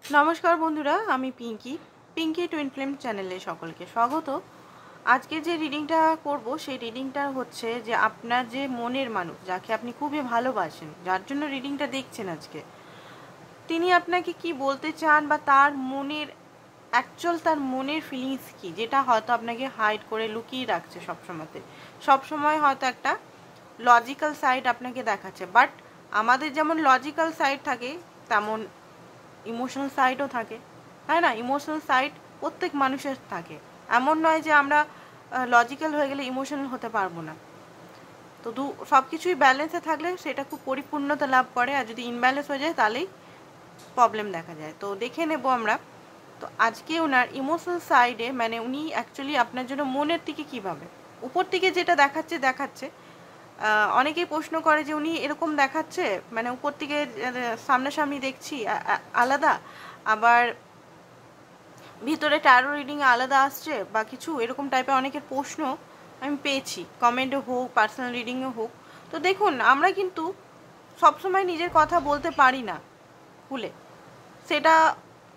নমস্কার বন্ধুরা, আমি পিঙ্কি টুইন ফ্লেম চ্যানেলে সকলকে স্বাগত। আজকে যে রিডিংটা করব সেই রিডিংটা হচ্ছে যে আপনার যে মনের মানুষ, যাকে আপনি খুবই ভালোবাসেন, যার জন্য রিডিংটা দেখছেন আজকে, তিনি আপনাকে কি বলতে চান বা তার মনের তার মনের ফিলিংস কি, যেটা হয়তো আপনাকে হাইড করে লুকিয়ে রাখছে সবসময় হয়তো একটা লজিক্যাল সাইড আপনাকে দেখাচ্ছে। বাট আমাদের যেমন লজিক্যাল সাইড থাকে তেমন ইমোশনাল সাইডও থাকে, তাই না? ইমোশনাল সাইড প্রত্যেক মানুষের থাকে। এমন নয় যে আমরা লজিক্যাল হয়ে গেলে ইমোশনাল হতে পারবো না। তো সব কিছুই ব্যালেন্সে থাকলে সেটা খুব পরিপূর্ণতা লাভ করে, আর যদি ইনব্যালেন্স হয়ে যায় তাহলেই প্রবলেম দেখা যায়। তো দেখে নেব আমরা। তো আজকে ওনার ইমোশনাল সাইডে মানে উনি অ্যাকচুয়ালি আপনার জন্য মনের থেকে কীভাবে, উপর থেকে যেটা দেখাচ্ছে অনেকেই প্রশ্ন করে যে উনি এরকম দেখাচ্ছে, মানে উপর থেকে সামনাসামনি দেখছি আলাদা, আবার ভিতরে ট্যারো রিডিং আলাদা আসছে বা কিছু, এরকম টাইপের অনেকের প্রশ্ন আমি পেয়েছি, কমেন্টে হোক পার্সোনাল রিডিংয়ে হোক। তো দেখুন, আমরা কিন্তু সবসময় নিজের কথা বলতে পারি না খুলে। সেটা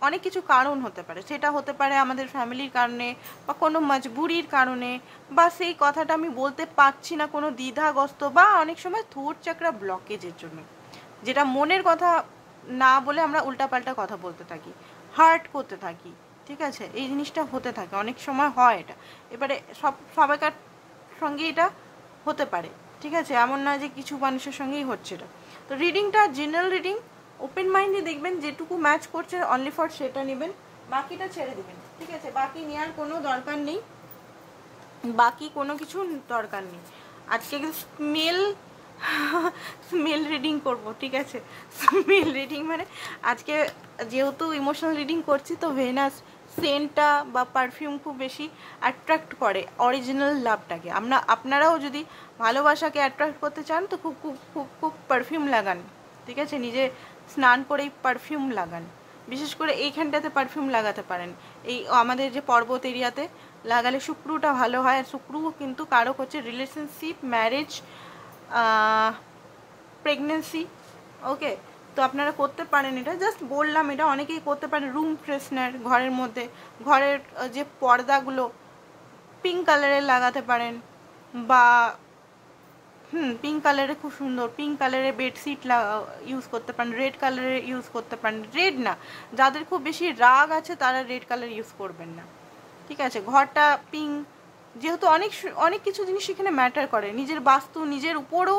অনেক কিছু কারণ হতে পারে, সেটা হতে পারে আমাদের ফ্যামিলির কারণে বা কোনো মজবুরির কারণে, বা সেই কথাটা আমি বলতে পারছি না কোনো দ্বিধাগ্রস্ত, বা অনেক সময় থ্রোট চাকরা ব্লকেজের জন্য, যেটা মনের কথা না বলে আমরা উল্টাপাল্টা কথা বলতে থাকি, হার্ট করতে থাকি। ঠিক আছে, এই জিনিসটা হতে থাকে, অনেক সময় হয় এটা। এবারে সবাইকার সঙ্গে এটা হতে পারে, ঠিক আছে, এমন না যে কিছু মানুষের সঙ্গেই হচ্ছে এটা। তো রিডিংটা জেনারেল রিডিং, ওপেন মাইন্ডে দেখবেন, যেটুকু ম্যাচ করছে অনলি ফর সেটা নেবেন, বাকিটা ছেড়ে দেবেন। ঠিক আছে, বাকি নেওয়ার কোনো দরকার নেই, বাকি কোনো কিছু দরকার নেই। আজকে স্মেল রিডিং করব, ঠিক আছে। স্মেল রিডিং মানে আজকে যেহেতু ইমোশনাল রিডিং করছি, তো ভেনাস সেন্টটা বা পারফিউম খুব বেশি অ্যাট্রাক্ট করে অরিজিনাল লাভটাকে। আপনারাও যদি ভালোবাসাকে অ্যাট্রাক্ট করতে চান তো খুব খুব খুব খুব পারফিউম লাগান, ঠিক আছে, নিজে স্নান করেই পারফিউম লাগান। বিশেষ করে এইখানটাতে পারফিউম লাগাতে পারেন, এই আমাদের যে পর্বত এরিয়াতে লাগালে শুক্রটা ভালো হয়। আর শুক্র কিন্তু কারক হচ্ছে রিলেশনশিপ, ম্যারেজ, প্রেগনেন্সি। ওকে, তো আপনারা করতে পারেন, এটা জাস্ট বললাম, এটা অনেকেই করতে পারেন। রুম ফ্রেশনার, ঘরের মধ্যে ঘরের যে পর্দাগুলো পিঙ্ক কালারের লাগাতে পারেন, বা পিঙ্ক কালারে খুব সুন্দর পিঙ্ক কালারের বেডশিট ইউজ করতে পারেন, রেড কালারের ইউজ করতে পারেন। রেড না, যাদের খুব বেশি রাগ আছে তারা রেড কালার ইউজ করবেন না, ঠিক আছে। ঘরটা পিঙ্ক, যেহেতু অনেক কিছু জিনিস এখানে ম্যাটার করে, নিজের বাস্তু নিজের উপরও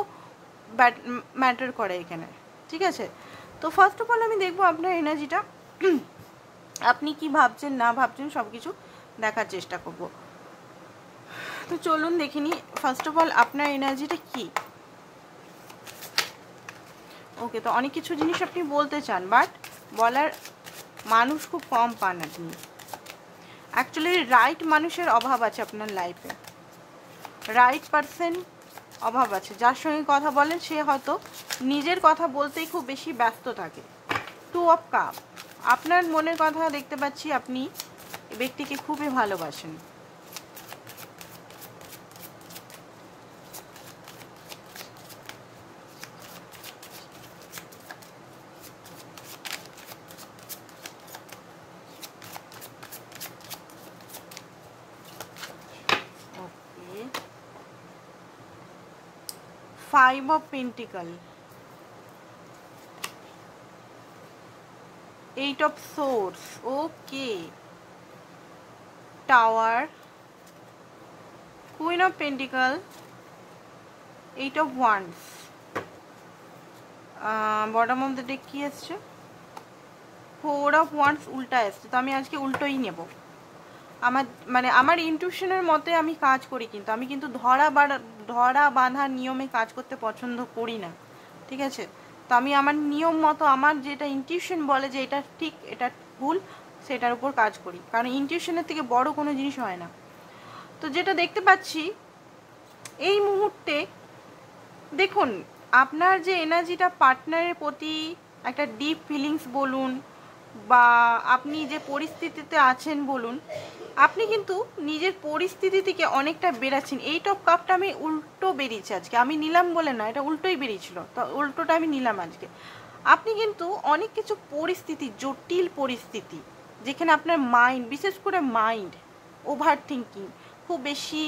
ম্যাটার করে এখানে, ঠিক আছে। তো ফার্স্ট অফ অল আমি দেখবো আপনার এনার্জিটা, আপনি কি ভাবছেন না ভাবছেন সব কিছু দেখার চেষ্টা করব। তো চলুন দেখে নিই ফার্স্ট অফ অল আপনার এনার্জিটা কি। ওকে, তো অনেক কিছু জিনিস আপনি বলতে চান, বাট বলার মানুষ খুব কম পান আপনি। অ্যাকচুয়ালি রাইট মানুষের অভাব আছে আপনার লাইফে, রাইট পারসন অভাব আছে। যার সঙ্গে কথা বলেন সে হয়তো নিজের কথা বলতেই খুব বেশি ব্যস্ত থাকে। 2 অফ কাপ, আপনার মনের কথা দেখতে পাচ্ছি, আপনি ব্যক্তিকে খুবই ভালোবাসেন। ওকে, 5 of pentacle, 8 of swords, okay, tower, queen of pentacle, 8 of wands, bottom of the deck কি এসছে, 4 অফ ওয়ান্ডস উল্টা এসছে। তো আমি আজকে উল্টোই নেব। আমার ইনটিউশনের মতে আমি কাজ করি, কিন্তু আমি কিন্তু ধরা বাঁধা নিয়মে কাজ করতে পছন্দ করি না, ঠিক আছে। তো আমি আমার নিয়ম মতো, আমার যেটা ইনটিউশন বলে যে এটা ঠিক এটা ভুল, সেটার উপর কাজ করি, কারণ ইনটিউশনের থেকে বড় কোনো জিনিস হয় না। তো যেটা দেখতে পাচ্ছি এই মুহূর্তে, দেখুন আপনার যে এনার্জিটা পার্টনারের প্রতি একটা ডিপ ফিলিংস বলুন, বা আপনি যে পরিস্থিতিতে আছেন বলুন, আপনি কিন্তু নিজের পরিস্থিতি থেকে অনেকটা বেরাচ্ছেন। 8 অফ কাপটা আমি উল্টো বেরিয়েছে আজকে, আমি নিলাম বলে না, এটা উল্টোই বেরিয়েছিল, তো উল্টোটা আমি নিলাম আজকে। আপনি কিন্তু অনেক কিছু পরিস্থিতি, জটিল পরিস্থিতি, যেখানে আপনার মাইন্ড, বিশেষ করে মাইন্ড ওভার থিঙ্কিং, খুব বেশি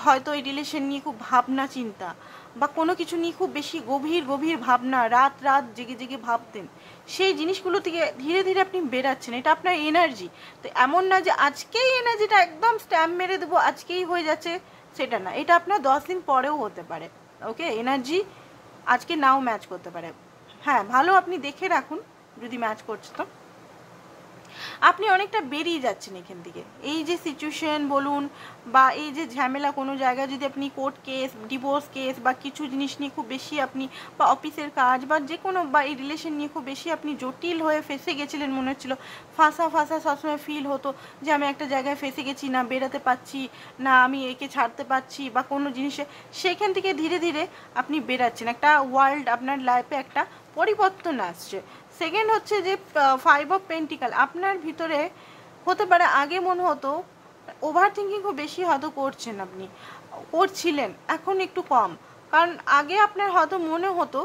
হয়তো এই রিলেশন নিয়ে খুব ভাবনা চিন্তা বা কোনো কিছু নিয়ে খুব বেশি গভীর গভীর ভাবনা, রাত রাত জেগে জেগে ভাবতেন, সেই জিনিসগুলো থেকে ধীরে ধীরে আপনি বেরাচ্ছেন। এটা আপনার এনার্জি। তো এমন না যে আজকেই এনার্জিটা একদম স্ট্যাম্প মেরে দেবো, আজকেই হয়ে যাচ্ছে, সেটা না। এটা আপনার 10 দিন পরেও হতে পারে। ওকে, এনার্জি আজকে নাও ম্যাচ করতে পারে। হ্যাঁ, ভালো আপনি দেখে রাখুন যদি ম্যাচ করছে তো। আপনি অনেকটা বেরিয়ে যাচ্ছেন এখান থেকে। এই যে সিচুয়েশন বলুন বা এই যে ঝামেলা, কোনো জায়গায় যদি আপনি কোর্ট কেস, ডিভোর্স কেস বা কিছু জিনিস নিয়ে খুব বেশি আপনি, বা অফিসের কাজ বা যে কোনো, বা এই রিলেশন নিয়ে খুব বেশি আপনি জটিল হয়ে ফেসে গেছিলেন, মনে হচ্ছিলো ফাঁসা ফাঁসা সবসময় ফিল হতো যে আমি একটা জায়গায় ফেসে গেছি, না বেরাতে পারছি, না আমি একে ছাড়তে পারছি বা কোনো জিনিসে, সেখান থেকে ধীরে ধীরে আপনি বেরাচ্ছেন। একটা ওয়ার্ল্ড আপনার লাইফে একটা পরিবর্তন আসছে। সেকেন্ড হচ্ছে যে 5 অফ পেন্টিকাল, আপনার ভিতরে হতে পারে আগে মনে হতো ওভার থিঙ্কিং খুব বেশি হয়তো করছেন, আপনি করছিলেন, এখন একটু কম। কারণ আগে আপনার হয়তো মনে হতো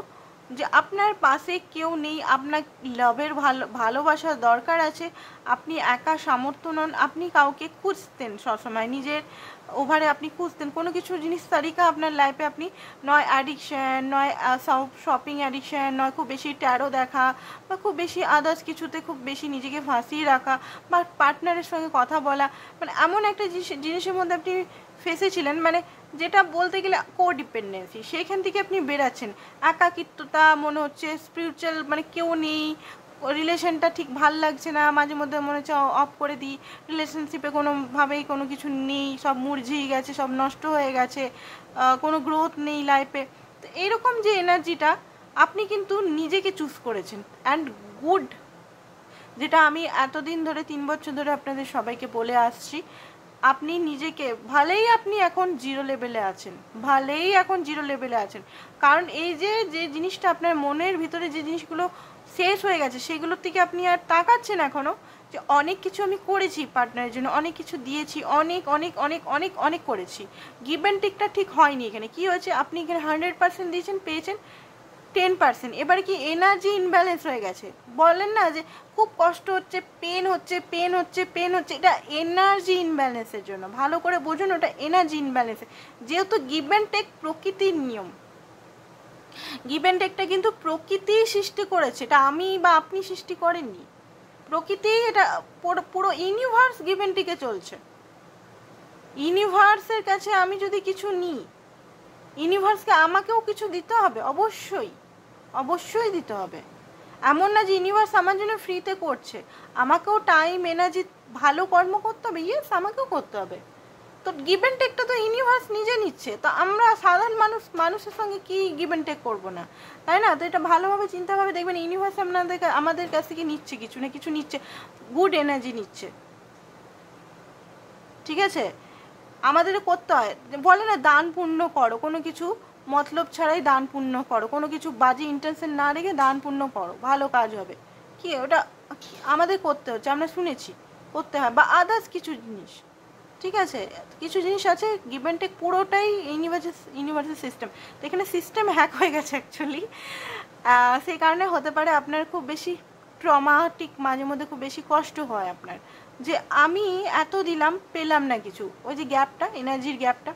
যে আপনার পাশে কেউ নেই, আপনার লাভের ভালোবাসার দরকার আছে, আপনি একা সামর্থ্য নন, আপনি কাউকে খুঁজতেন সবসময়, নিজের ওভারে আপনি খুঁজতেন কোনো কিছু জিনিস তালিকা আপনার লাইফে। আপনি নয় অ্যাডিকশান, নয় শপিং অ্যাডিকশান, নয় খুব বেশি ট্যারো দেখা বা খুব বেশি আদার্স কিছুতে খুব বেশি নিজেকে ফাঁসিয়ে রাখা বা পার্টনারের সঙ্গে কথা বলা, মানে এমন একটা জিনিসের মধ্যে আপনি ফেসেছিলেন, মানে যেটা বলতে গেলে কোডিপেন্ডেন্সি, সেইখান থেকে আপনি বেরাচ্ছেন। একাকিত্বতা মনে হচ্ছে, স্পিরিচুয়াল মানে কেউ নেই, রিলেশনটা ঠিক ভাল লাগছে না, মাঝে মধ্যে মনে হচ্ছে অফ করে দিই, রিলেশনশিপে কোনোভাবেই কোনো কিছু নেই, সব মুরঝিয়ে গেছে, সব নষ্ট হয়ে গেছে, কোনো গ্রোথ নেই লাইফে। তো এইরকম যে এনার্জিটা, আপনি কিন্তু নিজেকে চুজ করেছেন অ্যান্ড গুড, যেটা আমি এতদিন ধরে 3 বছর ধরে আপনাদের সবাইকে বলে আসছি। আপনি নিজেকে, ভালেই আপনি এখন জিরো লেভেলে আছেন, ভালেই এখন জিরো লেভেলে আছেন, কারণ এই যে জিনিসটা আপনার মনের ভিতরে যে জিনিসগুলো শেষ হয়ে গেছে, সেগুলোর থেকে আপনি আর তাকাচ্ছেন এখনও, যে অনেক কিছু আমি করেছি পার্টনারের জন্য, অনেক কিছু দিয়েছি, অনেক অনেক অনেক অনেক অনেক করেছি, গিভ অ্যান্ড টেকটা ঠিক হয়নি। এখানে কি হয়েছে, আপনি এখানে 100% দিয়েছেন, পেয়েছেন 10%। এবারে কি এনার্জি ইনব্যালেন্স হয়ে গেছে, বলেন না যে খুব কষ্ট হচ্ছে, পেন হচ্ছে, পেন হচ্ছে, পেন হচ্ছে, এটা এনার্জি ইনব্যালেন্সের জন্য। ভালো করে বুঝুন, ওটা এনার্জি ইনব্যালেন্স। যেহেতু গিভ অ্যান্ড টেক প্রকৃতির নিয়ম, গিভ অ্যান্ড টেকটা কিন্তু প্রকৃতি সৃষ্টি করেছে, এটা আমি বা আপনি সৃষ্টি করেননি, প্রকৃতি, এটা পুরো ইউনিভার্স গিভ অ্যান্ড টেকে চলছে। ইউনিভার্সের কাছে আমি যদি কিছু নিই, ইউনিভার্সকে আমাকেও কিছু দিতে হবে, অবশ্যই অবশ্যই দিতে হবে। এমন না যে ইউনিভার্স আমার জন্য ফ্রিতে করছে, আমাকেও টাইম, এনার্জি, ভালো কর্ম করতে হবে, ইয়েস আমাকেও করতে হবে। তো গিভ অ্যান্ড টেকটা তো ইউনিভার্স নিজে নিচ্ছে, তো আমরা সাধারণ মানুষের সঙ্গে কি গিভ অ্যান্ড টেক করবো না, তাই না? তো এটা ভালোভাবে চিন্তাভাবে দেখবেন, ইউনিভার্স আমাদের কাছ থেকে নিচ্ছে, কিছু না কিছু নিচ্ছে, গুড এনার্জি নিচ্ছে, ঠিক আছে? আমাদের করতে হয়, বলে না দান পুণ্য করো, কোনো কিছু মতলব ছাড়াই দান পুণ্য করো, কোনো কিছু বাজে ইন্টেনশন না রেখে দান পুণ্য করো, ভালো কাজ হবে। কি ওটা আমাদের করতে হচ্ছে, আমরা শুনেছি করতে হয়, বা আদার্স কিছু জিনিস, ঠিক আছে? কিছু জিনিস আছে গিভ অ্যান্ড টেক, পুরোটাই ইউনিভার্সাল সিস্টেম। তো এখানে সিস্টেম হ্যাক হয়ে গেছে অ্যাকচুয়ালি, সেই কারণে হতে পারে আপনার খুব বেশি ট্রমাটিক, মাঝে মধ্যে খুব বেশি কষ্ট হয় আপনার, যে আমি এত দিলাম পেলাম না কিছু, ওই যে গ্যাপটা, এনার্জির গ্যাপটা।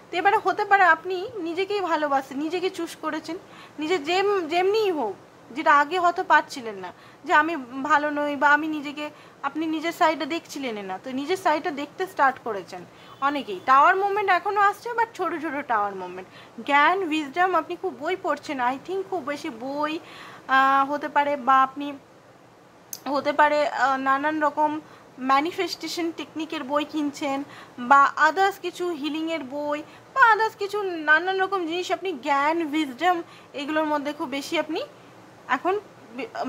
তো এবারে হতে পারে আপনি নিজেকেই ভালোবাসেন, নিজেকে চুজ করেছেন, নিজে যেমনিই হোক, যেটা আগে হয়তো পাচ্ছিলেন না, যে আমি ভালো নই বা আমি নিজেকে, আপনি নিজের সাইডটা দেখছিলেন না, তো নিজের সাইডটা দেখতে স্টার্ট করেছেন। অনেকেই টাওয়ার মুভমেন্ট এখনও আসছে, বাট ছোটো ছোটো টাওয়ার মুভমেন্ট। জ্ঞান, উইজডম, আপনি খুব বই পড়ছেন, আই থিঙ্ক খুব বেশি বই হতে পারে, বা আপনি হতে পারে নানান রকম ম্যানিফেস্টেশন টেকনিকের বই কিনছেন, বা আদার্স কিছু হিলিংয়ের বই, বা আদার্স কিছু নানান রকম জিনিস, আপনি জ্ঞান, উইজডম, এগুলোর মধ্যে খুব বেশি আপনি এখন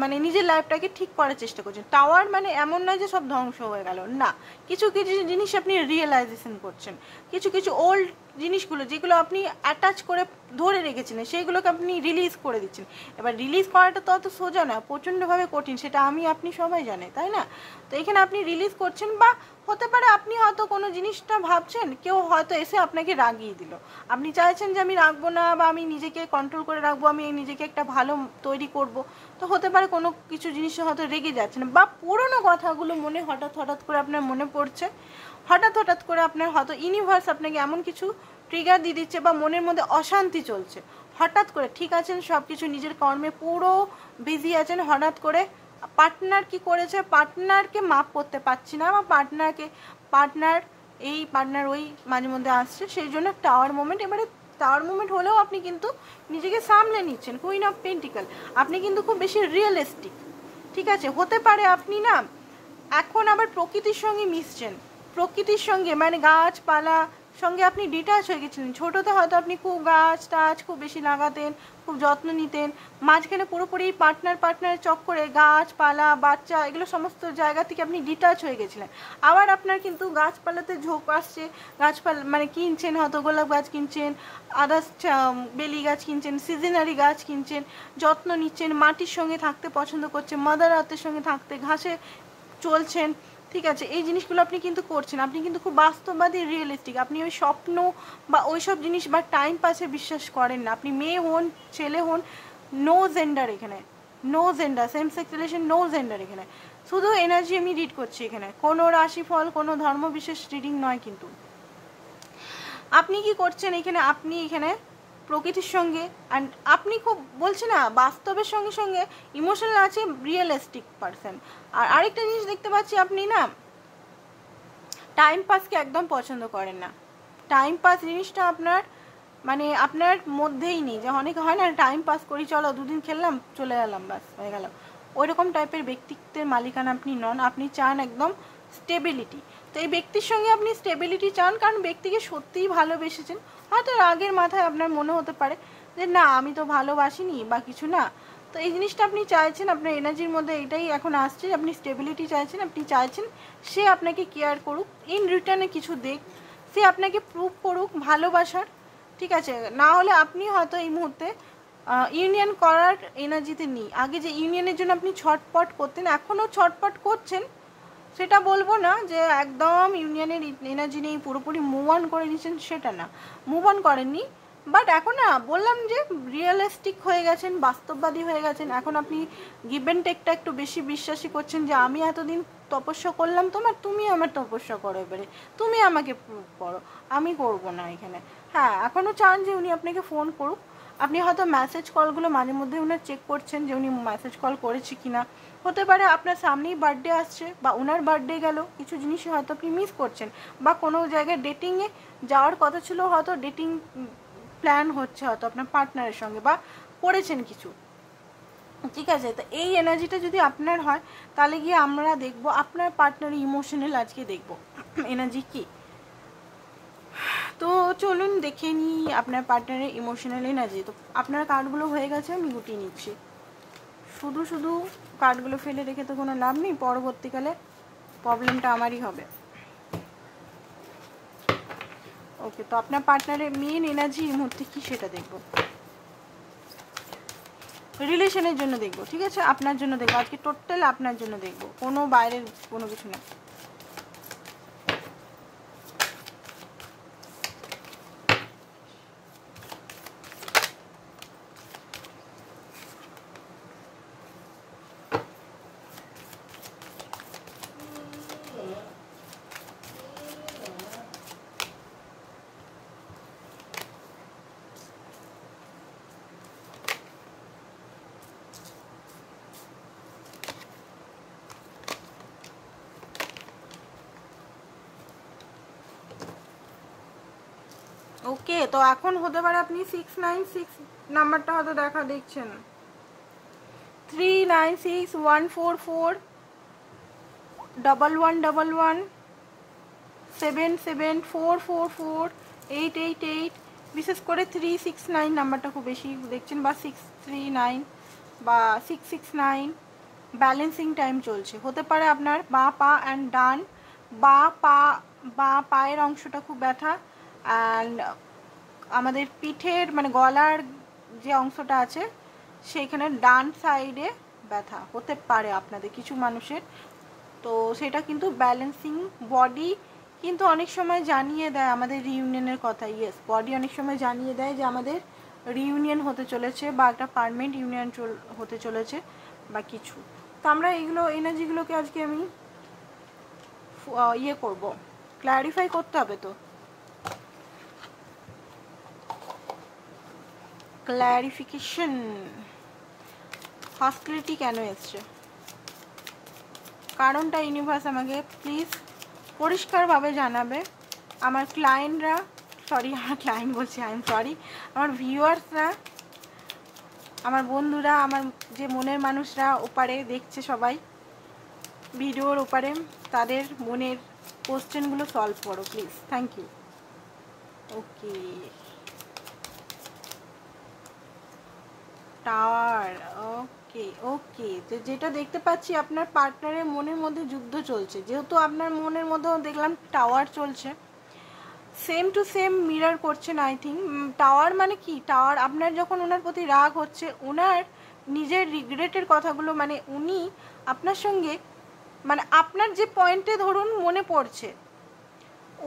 মানে নিজের লাইফটাকে ঠিক করার চেষ্টা করছেন। টাওয়ার মানে এমন নয় যে সব ধ্বংস হয়ে গেল, না, কিছু কিছু জিনিস আপনি রিয়েলাইজেশন করছেন, কিছু কিছু ওল্ড জিনিসগুলো যেগুলো আপনি অ্যাটাচ করে ধরে রেখেছিলেন সেইগুলোকে আপনি রিলিজ করে দিচ্ছেন। এবার রিলিজ করাটা তো অত সোজা না, প্রচণ্ডভাবে কঠিন, সেটা আপনি সবাই জানে, তাই না? তো এখানে আপনি রিলিজ করছেন, বা হতে পারে আপনি হয়তো কোনো জিনিসটা ভাবছেন, কেউ হয়তো এসে আপনাকে রাগিয়ে দিল, আপনি চাইছেন যে আমি রাখবো না, বা আমি নিজেকে কন্ট্রোল করে রাখবো, আমি নিজেকে একটা ভালো তৈরি করব। তো হতে পারে কোনো কিছু জিনিসে হয়তো রেগে যাচ্ছেন, বা পুরোনো কথাগুলো মনে হঠাৎ করে আপনার মনে পড়ছে, হঠাৎ করে আপনার হয়তো ইউনিভার্স আপনাকে এমন কিছু ট্রিগার দিয়ে দিচ্ছে, বা মনের মধ্যে অশান্তি চলছে হঠাৎ করে। ঠিক আছেন, সব কিছু নিজের কর্মে পুরো বিজি আছেন, হঠাৎ করে পার্টনার কি করেছে, পার্টনারকে মাপ করতে পারছি না, বা পার্টনার ওই মাঝে মধ্যে আসছে, সেই জন্য টাওয়ার মোমেন্ট। এবারে টাওয়ার মোমেন্ট হলেও আপনি কিন্তু নিজেকে সামলে নিচ্ছেন, কুইন অফ পেন্টিকল, আপনি কিন্তু খুব বেশি রিয়েলিস্টিক। ঠিক আছে, হতে পারে আপনি না এখন আবার প্রকৃতির সঙ্গে মিশছেন, প্রকৃতির সঙ্গে মানে গাছপালা সঙ্গে আপনি ডিটাচ হয়ে গেছিলেন। ছোটোতে হয়তো আপনি খুব গাছ টাছ খুব বেশি লাগাতেন, খুব যত্ন নিতেন, মাঝখানে পুরোপুরি পার্টনার চক্করে গাছপালা বাচ্চা এগুলো সমস্ত জায়গা থেকে আপনি ডিটাচ হয়ে গেছিলেন। আবার আপনার কিন্তু গাছপালাতে ঝোঁক আসছে, গাছপালা মানে কিনছেন, হয়তো গোলাপ গাছ কিনছেন, আদার্স বেলি গাছ কিনছেন, সিজনারি গাছ কিনছেন, যত্ন নিচ্ছেন, মাটির সঙ্গে থাকতে পছন্দ করছেন, মাদার আর্থের সঙ্গে থাকতে, ঘাসে চলছেন। ঠিক আছে, এই জিনিসগুলো আপনি কিন্তু করছেন, আপনি কিন্তু খুব বাস্তববাদী রিয়েলিস্টিক, আপনি ওই স্বপ্ন বা ওই সব জিনিস বা টাইম পাসে বিশ্বাস করেন না। আপনি মেয়ে হন ছেলে হন, নো জেন্ডার এখানে, no gender, same sex relation, no gender এখানে, শুধু এনার্জি আমি রিড করছি এখানে, কোনো রাশিফল কোনো ধর্ম বিশেষ রিডিং নয়। কিন্তু আপনি কি করছেন এখানে, আপনি এখানে প্রকৃতির সঙ্গে অ্যান্ড আপনি খুব বলছি না বাস্তবের সঙ্গে সঙ্গে ইমোশনাল আছে, রিয়েলিস্টিক পারসন। আর আরেকটা জিনিস দেখতে পাচ্ছি, আপনি না টাইম পাসকে একদম পছন্দ করেন না। টাইম পাস জিনিসটা আপনার মানে আপনার মধ্যেই নেই, যে অনেকে হয় না টাইম পাস করি, চলো দুদিন খেললাম চলে গেলাম বাস হয়ে গেল, ওই রকম টাইপের ব্যক্তিত্বের মালিকানা আপনি নন। আপনি চান একদম স্টেবিলিটি। তো এই ব্যক্তির সঙ্গে আপনি স্টেবিলিটি চান, কারণ ব্যক্তিকে সত্যিই ভালোবেসেছেন। হয়তো রাগের মাথায় আপনার মনে হতে পারে যে না আমি তো ভালোবাসিনি বা কিছু না, তো এই জিনিসটা আপনি চাইছেন, আপনার এনার্জির মধ্যে এটাই এখন আসছে, আপনি স্টেবিলিটি চাইছেন, আপনি চাইছেন সে আপনাকে কেয়ার করুক, ইন রিটার্নে কিছু দেখ, সে আপনাকে প্রুভ করুক ভালোবাসার। ঠিক আছে, না হলে আপনি হয়তো এই মুহূর্তে ইউনিয়ন করার এনার্জিতে নেই। আগে যে ইউনিয়নের জন্য আপনি ছটপট করতেন, এখনও ছটপট করছেন, সেটা বলবো না যে একদম ইউনিয়নের এনার্জি নেই, পুরোপুরি মুভ অন করে নিয়েছেন, সেটা না, মুভ অন করেননি, বাট এখন না বললাম যে রিয়েলিস্টিক হয়ে গেছেন, বাস্তববাদী হয়ে গেছেন। এখন আপনি গিভ অ্যান্ড টেকটা একটু বেশি বিশ্বাসী করছেন, যে আমি এতদিন তপস্যা করলাম তোমার, তুমি আমার তপস্যা করো, এবারে তুমি আমাকে প্রুভ করো, আমি করবো না এখানে। হ্যাঁ, এখনও চান যে উনি আপনাকে ফোন করুক, আপনি হয়তো মেসেজ কলগুলো মাঝে মধ্যে উনার চেক করছেন যে উনি মেসেজ কল করেছে কি না। হতে পারে আপনার সামনেই বার্থডে আসছে, বা ওনার বার্থডে গেল, কিছু জিনিস হয়তো আপনি মিস করছেন, বা কোনো জায়গায় ডেটিংয়ে যাওয়ার কথা ছিল, হয়তো ডেটিং প্ল্যান হচ্ছে হয়তো আপনার পার্টনারের সঙ্গে, বা করেছেন কিছু। ঠিক আছে, তো এই এনার্জিটা যদি আপনার হয়, তাহলে গিয়ে আমরা দেখব আপনার পার্টনার ইমোশনাল, আজকে দেখব এনার্জি কি। তো চলুন দেখে নিই আপনার পার্টনারের ইমোশনাল এনার্জি। তো আপনার কার্ডগুলো হয়ে গেছে, আমি গুটিয়ে নিচ্ছি। শুধু কার্ডগুলো ফেলে রেখে তো কোনো লাভ নেই, পরবর্তীকালে প্রবলেমটা আমারই হবে। ওকে, তো আপনার পার্টনারের মেন এনার্জি এই মুহূর্তে কী সেটা দেখব, রিলেশনের জন্য দেখব। ঠিক আছে, আপনার জন্য দেখবো আজকে, টোটাল আপনার জন্য দেখব, কোনো বাইরের কোনো কিছু না। ওকে, তো এখন হতে পারে আপনি 696 নাম্বারটা হয়তো দেখছেন, 396111177444888, বিশেষ করে 369 নাম্বারটা খুব বেশি দেখছেন, বা 639 বা 669। ব্যালেন্সিং টাইম চলছে, হতে পারে আপনার বাঁ পা অ্যান্ড ডান, বাঁ পায়ের অংশটা খুব ব্যথা, অ্যান্ড আমাদের পিঠের মানে গলার যে অংশটা আছে সেইখানে ডান সাইডে ব্যথা হতে পারে আপনাদের কিছু মানুষের। তো সেটা কিন্তু ব্যালেন্সিং বডি কিন্তু অনেক সময় জানিয়ে দেয় আমাদের রিইউনিয়নের কথা। ইয়েস, বডি অনেক সময় জানিয়ে দেয় যে আমাদের রিইউনিয়ন হতে চলেছে বা একটা পার্মানেন্ট ইউনিয়ন হতে চলেছে বা কিছু। তো আমরা এইগুলো এনার্জিগুলোকে আজকে আমি ইয়ে করব, ক্ল্যারিফাই করতে হবে। তো ক্ল্যারিফিকেশন, হস্টিলিটি কেন এসছে, কারণটা ইউনিভার্স আমাকে প্লিজ পরিষ্কারভাবে জানাবে। আমার ক্লায়েন্টরা, সরি আমার ক্লায়েন্ট বলছি, আই এম সরি, আমার ভিউয়ার্সরা, আমার বন্ধুরা, আমার যে মনের মানুষরা ওপারে দেখছে সবাই ভিডিওর ওপারে, তাদের মনের কোশ্চেনগুলো সলভ করো please. Thank you. Okay, tower. Okay okay, তো যেটা দেখতে পাচ্ছি আপনার পার্টনারের মনের মধ্যে যুদ্ধ চলছে, যেহেতু আপনার মনের মধ্যেও দেখলাম টাওয়ার চলছে, সেম টু সেম মিরর করছেন আই থিঙ্ক। টাওয়ার মানে কি, টাওয়ার আপনার যখন ওনার প্রতি রাগ হচ্ছে, ওনার নিজের রিগ্রেটের কথাগুলো, মানে উনি আপনার সঙ্গে, মানে আপনার যে পয়েন্টে ধরুন মনে পড়ছে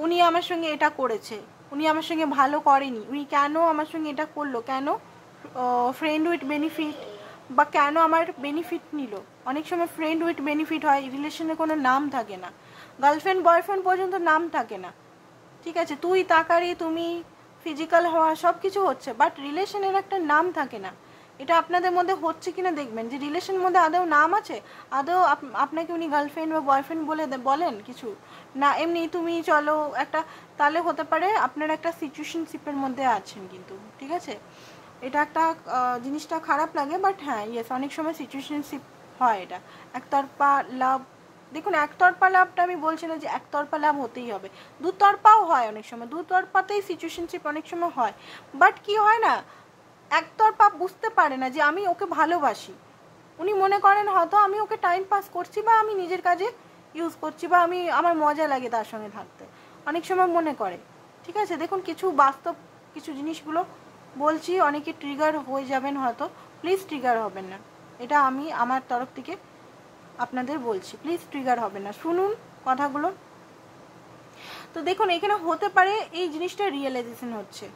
উনি আমার সঙ্গে এটা করেছে, উনি আমার সঙ্গে ভালো করেনি, উনি কেন আমার সঙ্গে এটা করলো, কেন ফ্রেন্ড উইথ বেনিফিট, বা কেন আমার বেনিফিট নিল। অনেক সময় ফ্রেন্ড উইথ বেনিফিট হয়, রিলেশনে কোনো নাম থাকে না, গার্লফ্রেন্ড বয়ফ্রেন্ড পর্যন্ত নাম থাকে না, ঠিক আছে, তুই তাকারি তুমি ফিজিক্যাল হওয়া সব কিছু হচ্ছে, বাট রিলেশনের একটা নাম থাকে না। এটা আপনাদের মধ্যে হচ্ছে কিনা দেখবেন, যে রিলেশনের মধ্যে আদৌ নাম আছে, আদৌ আপনাকে উনি গার্লফ্রেন্ড বা বয়ফ্রেন্ড বলে বলেন কিছু না, এমনি তুমি চলো একটা, তাহলে হতে পারে আপনারা একটা সিচুয়েশনশিপের মধ্যে আছেন কিন্তু, ঠিক আছে। এটা একটা জিনিসটা খারাপ লাগে, বাট হ্যাঁ ইয়েস, অনেক সময় সিচুয়েশনশিপ হয়, এটা একতরফা লাভ। দেখুন, একতরফা লাভটা আমি বলছি না যে একতরফা লাভ হতেই হবে, দুতরফাও হয় অনেক সময়, দুতরফাতেই সিচুয়েশনশিপ অনেক সময় হয়, বাট কি হয় না, একতরফা বুঝতে পারে না যে আমি ওকে ভালোবাসি, উনি মনে করেন হয়তো আমি ওকে টাইম পাস করছি বা আমি নিজের কাজে ইউজ করছি বা আমি আমার মজা লাগে তার সঙ্গে থাকতে, অনেক সময় মনে করে, ঠিক আছে। দেখুন, কিছু বাস্তব কিছু জিনিসগুলো বলছি, অনেকে ট্রিগার হয়ে যাবেন হয়তো, প্লিজ ট্রিগার হবেন না, এটা আমি আমার তরফ থেকে আপনাদের বলছি, প্লিজ ট্রিগার হবে না, শুনুন কথাগুলো। তো দেখুন, এখানে হতে পারে এই জিনিসটা রিয়েলাইজেশন হচ্ছে,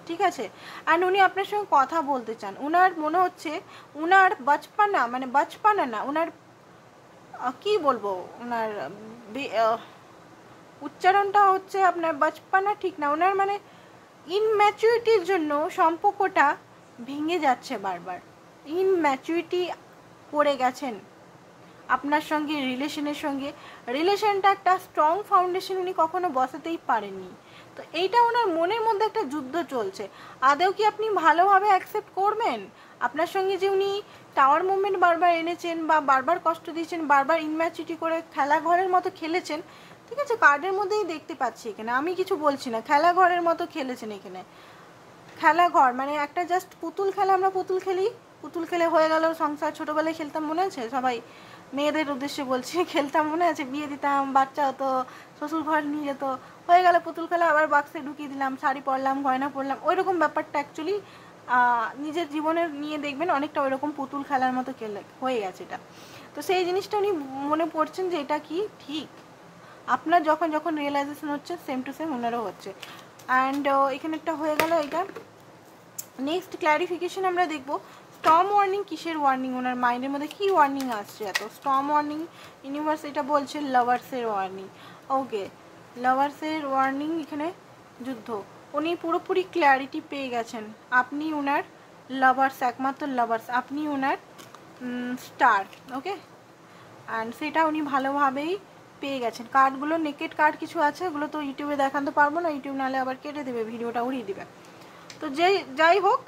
ঠিক আছে, অ্যান্ড উনি আপনার সঙ্গে কথা বলতে চান, উনার মনে হচ্ছে উনার বাচপানা, মানে বাচপানা না, উনার কি বলবো, ওনার উচ্চারণটা হচ্ছে আপনার বাচপানা ঠিক না, ওনার মানে ইনম্যাচুরিটির জন্য সম্পর্কটা ভেঙে যাচ্ছে বারবার, ইনম্যাচুরিটি পড়ে গেছেন আপনার সঙ্গে, রিলেশনের সঙ্গে, রিলেশনটা একটা স্ট্রং ফাউন্ডেশন উনি কখনো বসাতেই পারেননি। তো এইটা ওনার মনের মধ্যে একটা যুদ্ধ চলছে, আদৌ কি আপনি ভালোভাবে অ্যাকসেপ্ট করবেন, আপনার সঙ্গে যে উনি টাওয়ার মুভমেন্ট বারবার এনেছেন বা বারবার কষ্ট দিয়েছেন, বারবার ইনম্যাচুরিটি করে খেলাঘরের মতো খেলেছেন, ঠিক আছে, কার্ডের মধ্যেই দেখতে পাচ্ছি এখানে, আমি কিছু বলছি না, খেলাঘরের মতো খেলেছেন এখানে, খেলাঘর মানে একটা জাস্ট পুতুল খেলা, আমরা পুতুল খেলি, পুতুল খেলে হয়ে গেল সংসার, ছোটোবেলায় খেলতাম মনে আছে, সবাই মেয়েদের উদ্দেশ্যে বলছি, খেলতাম মনে আছে, বিয়ে দিতাম, বাচ্চা হতো, শ্বশুর ঘর নিয়ে যেত, হয়ে গেল পুতুল খেলা, আবার বাক্সে ঢুকিয়ে দিলাম, শাড়ি পরলাম, গয়না পরলাম, ওই রকম ব্যাপারটা অ্যাকচুয়ালি নিজের জীবনের নিয়ে দেখবেন অনেকটা ওই রকম পুতুল খেলার মতো হয়ে গেছে এটা। তো সেই জিনিসটা উনি মনে পড়ছেন যে এটা কি ঠিক, আপনার যখন যখন রিয়েলাইজেশন হচ্ছে সেম টু সেম ওনারও হচ্ছে। অ্যান্ড এখানে একটা হয়ে গেল এটা। নেক্সট ক্ল্যারিফিকেশন আমরা দেখব, স্টর্ম ওয়ার্নিং কিসের ওয়ার্নিং, ওনার মাইন্ডের মধ্যে কী ওয়ার্নিং আসছে এত, স্টর্ম ওয়ার্নিং ইউনিভার্স এটা বলছে লাভার্সের ওয়ার্নিং। ওকে, লাভার্সের ওয়ার্নিং, এখানে যুদ্ধ, উনি পুরোপুরি ক্ল্যারিটি পেয়ে গেছেন, আপনি ওনার লাভার্স, একমাত্র লাভার্স, আপনি ওনার স্টার। ওকে, অ্যান্ড সেটা উনি ভালোভাবেই পেয়ে গেছেন। কার্ডগুলো নেকেড কার্ড কিছু আছে, ওগুলো তো ইউটিউবে দেখাতে পারবো না, ইউটিউব নাহলে আবার কেটে দেবে, ভিডিওটা উড়িয়ে দেবে। তো যাই হোক,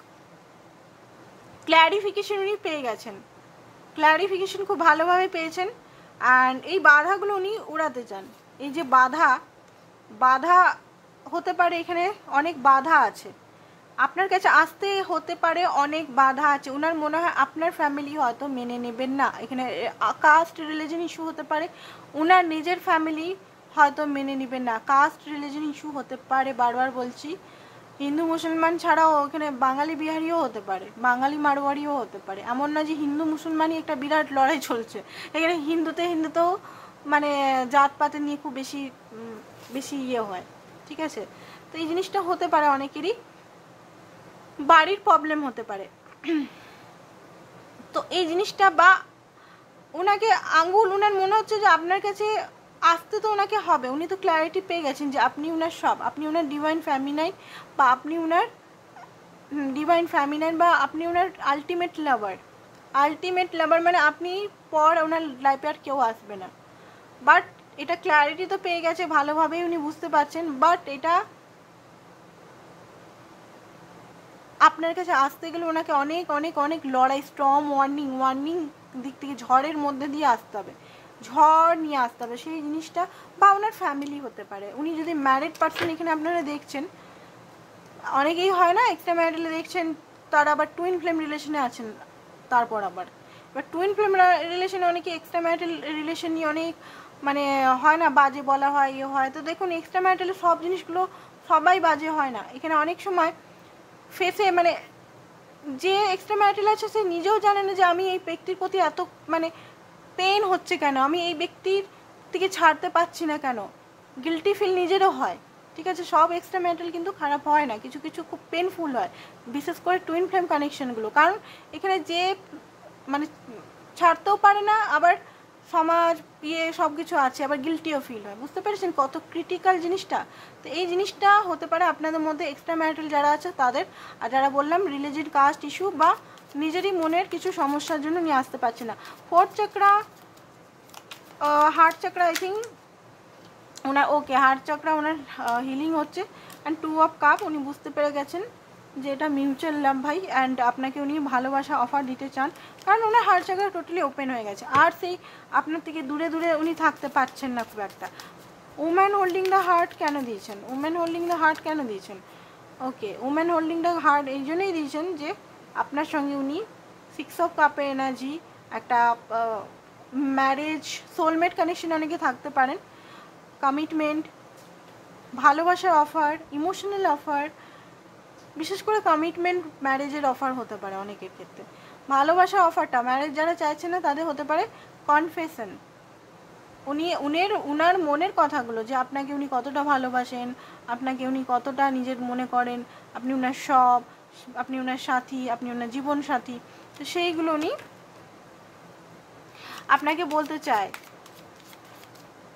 ক্ল্যারিফিকেশন উনি পেয়ে গেছেন, ক্ল্যারিফিকেশন খুব ভালোভাবে পেয়েছেন, অ্যান্ড এই বাধাগুলো উনি উড়াতে চান। এই যে বাধা হতে পারে, এখানে অনেক বাধা আছে, আপনার কাছে আসতে হতে পারে অনেক বাধা আছে, ওনার মনে হয় আপনার ফ্যামিলি হয়তো মেনে নেবেন না, এখানে কাস্ট রিলিজন ইস্যু হতে পারে, ওনার নিজের ফ্যামিলি হয়তো মেনে নেবেন না। কাস্ট রিলিজন ইস্যু হতে পারে, বারবার বলছি। হিন্দু মুসলমান ছাড়াও ওখানে বাঙালি বিহারিও হতে পারে, বাঙালি মারোয়ারিও হতে পারে। এমন না যে হিন্দু মুসলমানই একটা বিরাট লড়াই চলছে এখানে। হিন্দুতেও মানে জাতপাতে নিয়ে খুব বেশি বেশি ইয়ে হয়, ঠিক আছে। তো এই জিনিসটা হতে পারে, অনেকেরই বাড়ির প্রবলেম হতে পারে। তো এই জিনিসটা, বা ওনাকে আঙ্গুল, ওনার মনে হচ্ছে যে আপনার কাছে আসতে তো ওনাকে হবে। উনি তো ক্ল্যারিটি পেয়ে গেছেন যে আপনি ওনার সব, আপনি ওনার ডিভাইন ফ্যামিনাইন, বা আপনি ওনার ডিভাইন ফ্যামিনাইন, বা আপনি ওনার আলটিমেট লাভার। আলটিমেট লাভার মানে আপনি পর ওনার লাইফে আর কেউ আসবে না। বাট এটা ক্ল্যারিটি তো পেয়ে গেছে, ভালোভাবেই উনি বুঝতে পারছেন। বাট এটা আপনার কাছে আসতে গেলে ওনাকে অনেক অনেক অনেক লড়াই, স্টর্ম, ওয়ার্নিং দিক থেকে, ঝড়ের মধ্যে দিয়ে আসতে হবে, ঝড় নিয়ে আসতে হবে সেই জিনিসটা। বা ওনার ফ্যামিলি হতে পারে, উনি যদি ম্যারিড পার্সন এখানে আপনারা দেখছেন, অনেকেই হয় না এক্সট্রা ম্যারিটালে দেখছেন, তারা আবার টুইন ফ্লেম রিলেশনে আছেন। তারপর আবার টুইন ফ্লেম রিলেশনে অনেকে এক্সট্রা ম্যারিটাল রিলেশন নিয়ে অনেক মানে হয় না, বাজে বলা হয়, ইয়ে হয়। তো দেখুন, এক্সট্রা ম্যারিটালে সব জিনিসগুলো সবাই বাজে হয় না। এখানে অনেক সময় ফেসে মানে যে এক্সট্রা ম্যারিটাল আছে সে নিজেও জানে না যে আমি এই ব্যক্তির প্রতি এত মানে পেন হচ্ছে কেন, আমি এই ব্যক্তির থেকে ছাড়তে পারছি না কেন, গিল্টি ফিল নিজেরও হয়, ঠিক আছে। সব এক্সট্রা ম্যারিটাল কিন্তু খারাপ হয় না, কিছু কিছু খুব পেনফুল হয়, বিশেষ করে টুইন ফ্লেম কানেকশনগুলো। কারণ এখানে যে মানে ছাড়তেও পারে না, আবার সমাজ ইয়ে সব কিছু আছে, আবার গিল্টিও ফিল হয়। বুঝতে পেরেছেন কত ক্রিটিক্যাল জিনিসটা? তো এই জিনিসটা হতে পারে আপনাদের মধ্যে এক্সট্রা ম্যারিটাল যারা আছে তাদের। আর যারা বললাম রিলিজিয়ন, কাস্ট ইস্যু বা নিজেরই মনের কিছু সমস্যার জন্য নিয়ে আসতে পারছে না। Fourth chakra, heart chakra, I think owner okay, heart chakra owner healing হচ্ছে। অ্যান্ড 2 অফ কাপ, উনি বুঝতে পেরে গেছেন যে এটা মিউচুয়াল লাভ ভাই, অ্যান্ড আপনাকে উনি ভালোবাসা অফার দিতে চান, কারণ ওনার হার্ট চক্রা টোটালি ওপেন হয়ে গেছে। আর সেই আপনার থেকে দূরে দূরে উনি থাকতে পারছেন না খুব একটা। উম্যান হোল্ডিং দ্য হার্ট কেন দিয়েছেন? উম্যান হোল্ডিং দ্য হার্ট কেন দিয়েছেন? ওকে, উম্যান হোল্ডিং দ্য হার্ট এই জন্যই দিয়েছেন যে আপনার সঙ্গে উনি 6 অফ কাপের এনার্জি, একটা ম্যারেজ, সোলমেট কানেকশন অনেকে থাকতে পারেন, কমিটমেন্ট, ভালোবাসার অফার, ইমোশনাল অফার, বিশেষ করে কমিটমেন্ট, ম্যারেজের অফার হতে পারে অনেকের ক্ষেত্রে। ভালোবাসার অফারটা ম্যারেজ যারা চাইছে না তাদের হতে পারে কনফেশন। উনার মনের কথাগুলো, যে আপনাকে উনি কতটা ভালোবাসেন, আপনাকে উনি কতটা নিজের মনে করেন, আপনি উনার সব, আপনি উনার সাথী, আপনি উনার জীবন সাথী। তো সেইগুলো উনি আপনাকে বলতে চায়।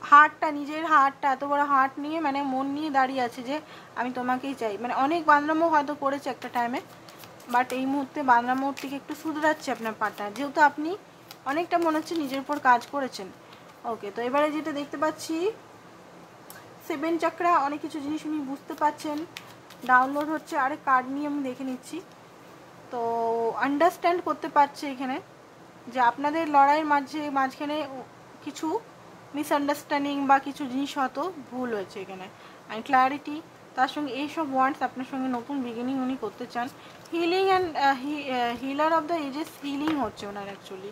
হার্টটা, নিজের হার্টটা, এত বড় হার্ট নিয়ে মানে মন নিয়ে দাঁড়িয়ে আছে যে আমি তোমাকেই চাই। মানে অনেক বান্দরামো হয়তো করেছে একটা টাইমে, বাট এই মুহূর্তে বান্দরামোর থেকে একটু শুধরাচ্ছে আপনার পার্টনার, যেহেতু আপনি অনেকটা মনে হচ্ছে নিজের উপর কাজ করেছেন। ওকে, তো এবারে যেটা দেখতে পাচ্ছি 7 চক্রা, অনেক কিছু জিনিস উনি বুঝতে পারছেন, ডাউনলোড হচ্ছে। আরে কার্ড নিয়ে আমি দেখে নিচ্ছি। তো আন্ডারস্ট্যান্ড করতে পারছে এখানে যে আপনাদের লড়াইয়ের মাঝখানে কিছু মিসআন্ডারস্ট্যান্ডিং বা কিছু জিনিস হয়তো ভুল হয়েছে এখানে। অ্যান্ড ক্ল্যারিটি, তার সঙ্গে এইসব ওয়ান্টস আপনার সঙ্গে নতুন বিগিনিং উনি করতে চান। Healing and healer of the ages, healing হচ্ছে ওনার অ্যাকচুয়ালি,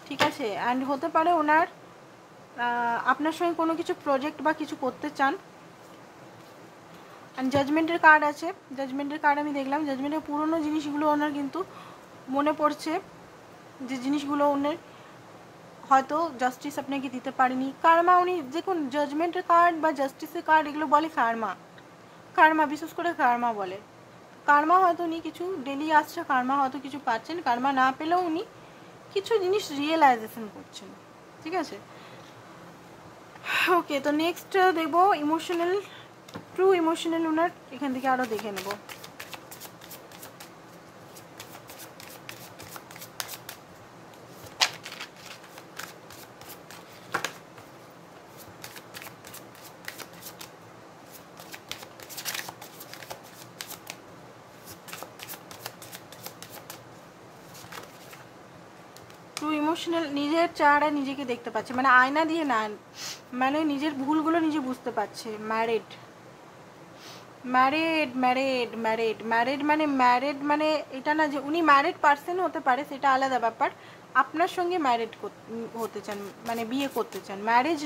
ঠিক আছে। অ্যান্ড হতে পারে ওনার আপনার সঙ্গে কোনো কিছু প্রজেক্ট বা কিছু করতে চান। অ্যান্ড জাজমেন্টের কার্ড আছে, জাজমেন্টের কার্ড আমি দেখলাম। জাজমেন্টের পুরনো জিনিসগুলো ওনার কিন্তু মনে পড়ছে, যে জিনিসগুলো ওনার হয়তো জাস্টিস আপনাকে দিতে পারেনি। কার্মা, উনি দেখুন জাজমেন্টের কার্ড বা জাস্টিসের কার্ড এগুলো বলে কার্মা, বিশেষ করে কার্মা বলে। কার্মা হয়তো উনি কিছু ডেলি আসছে, কার্মা হয়তো কিছু পাচ্ছেন, কার্মা না পেলেও উনি কিছু জিনিস রিয়েলাইজেশন করছেন, ঠিক আছে। ওকে, তো নেক্সট দেখবো ইমোশনাল, ট্রু ইমোশনাল ওনার, এখান থেকে আরও দেখে নেব। ট্রু ইমোশনাল, নিজের চেহারা নিজেকে দেখতে পাচ্ছে, মানে আয়না দিয়ে না, মানে নিজের ভুলগুলো নিজে বুঝতে পারছে। ম্যারিড মানে এটা না যে উনি ম্যারিড পার্সন হতে পারে, সেটা আলাদা ব্যাপার। আপনার সঙ্গে ম্যারিড হতে চান, মানে বিয়ে করতে চান। ম্যারেজ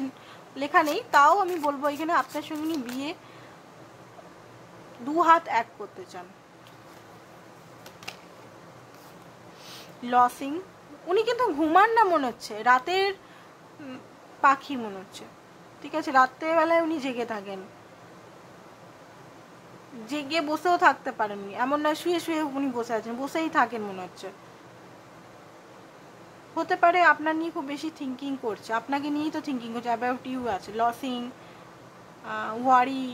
লেখা নেই, তাও আমি বলবো এখানে আপনার সঙ্গে উনি বিয়ে 2 হাত 1 করতে চান। লসিং, উনি কিন্তু ঘুমান না মনে হচ্ছে, রাতের পাখি মনে হচ্ছে। ঠিক আছে, রাত্রেবেলায় উনি জেগে থাকেন, জেগে বসেও থাকতে পারেন উনি, এমন নয় শুয়ে শুয়ে উনি বসে আছেন, বসেই থাকেন মনে হচ্ছে। হতে পারে আপনার নিয়ে খুব বেশি থিঙ্কিং করছে, আপনাকে নিয়েই তো থিঙ্কিং করছে, অ্যাবাউট ইউ আছে, লসিং, ওয়ারি,